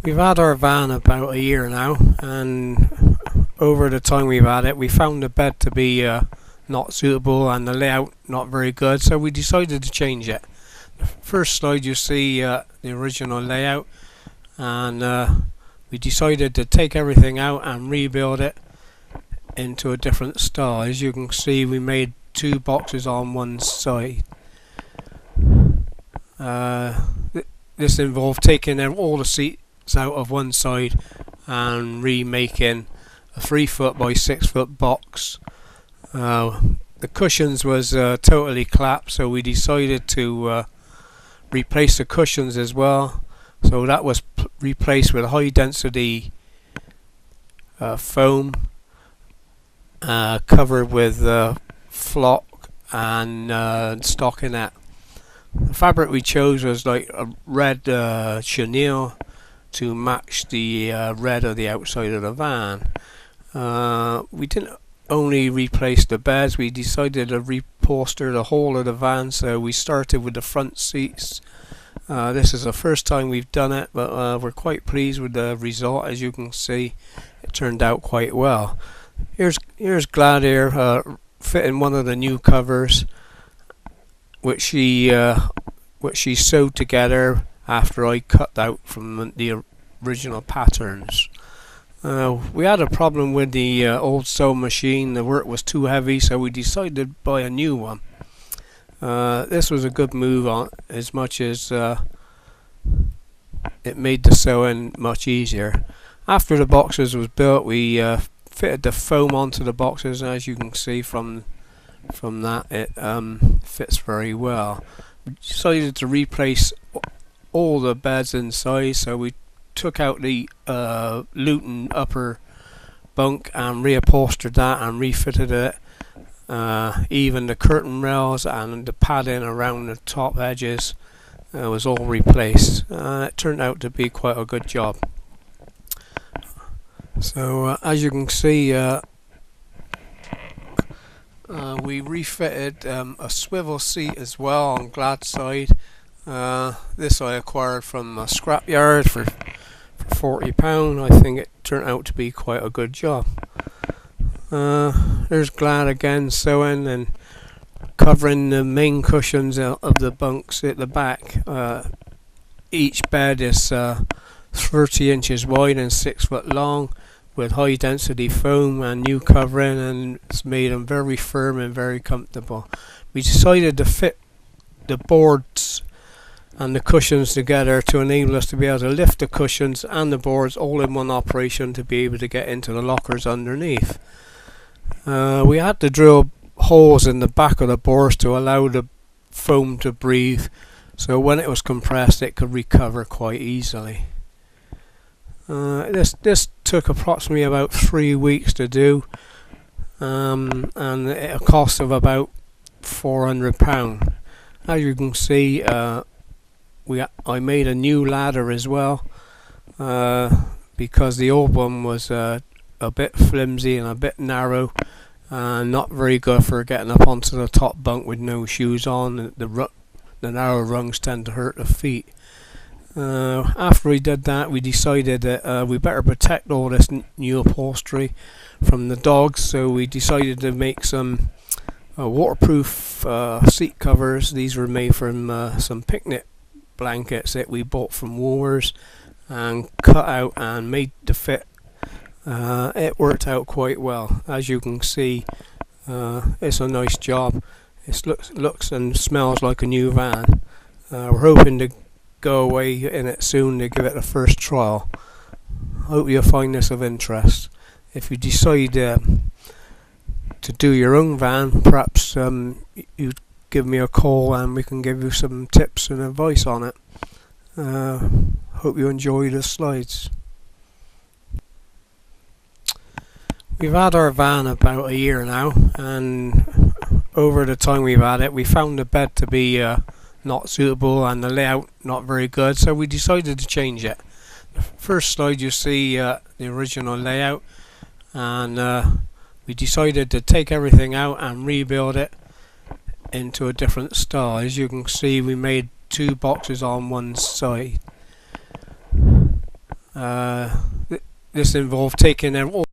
We've had our van about a year now, and over the time we've had it, we found the bed to be not suitable and the layout not very good, so we decided to change it. The first slide you see the original layout, and we decided to take everything out and rebuild it into a different style. As you can see, we made two boxes on one side. This involved taking all the seats out of one side and remaking a 3 foot by 6 foot box. The cushions was totally collapsed, so we decided to replace the cushions as well. So that was replaced with high density foam covered with flock and stockinette. The fabric we chose was like a red chenille to match the red of the outside of the van. We didn't only replace the beds, we decided to reupholster the whole of the van, so we started with the front seats. This is the first time we've done it, but we're quite pleased with the result. As you can see, it turned out quite well. Here's Gladys fitting one of the new covers, which she sewed together after I cut out from the original patterns. We had a problem with the old sewing machine. The work was too heavy, so we decided to buy a new one. This was a good move on, as much as it made the sewing much easier. After the boxes was built, we fitted the foam onto the boxes, and as you can see from that, it fits very well. We decided to replace all the beds inside, so we took out the Luton upper bunk and reupholstered that and refitted it. Even the curtain rails and the padding around the top edges was all replaced. It turned out to be quite a good job. So as you can see, we refitted a swivel seat as well on Glad's side. This I acquired from a scrapyard for £40. I think it turned out to be quite a good job. There's Glad again sewing and covering the main cushions of the bunks at the back. Each bed is 30 inches wide and 6 foot long, with high density foam and new covering, and it's made them very firm and very comfortable. We decided to fit the boards and the cushions together to enable us to be able to lift the cushions and the boards all in one operation to be able to get into the lockers underneath. We had to drill holes in the back of the boards to allow the foam to breathe, so when it was compressed it could recover quite easily. This took approximately about 3 weeks to do, and at a cost of about £400. As you can see, I made a new ladder as well, because the old one was a bit flimsy and a bit narrow and not very good for getting up onto the top bunk with no shoes on. The narrow rungs tend to hurt the feet. After we did that, we decided that we better protect all this new upholstery from the dogs, so we decided to make some waterproof seat covers. These were made from some picnic blankets that we bought from Woolworths and cut out and made to fit. It worked out quite well. As you can see, it's a nice job. It looks and smells like a new van. We're hoping to go away in it soon to give it a first trial. Hope you'll find this of interest. If you decide to do your own van, perhaps you'd give me a call and we can give you some tips and advice on it. Hope you enjoy the slides. We've had our van about a year now, and over the time we've had it, we found the bed to be not suitable and the layout not very good, so we decided to change it. The first slide you see the original layout, and we decided to take everything out and rebuild it into a different style. As you can see, we made two boxes on one side. This involved taking all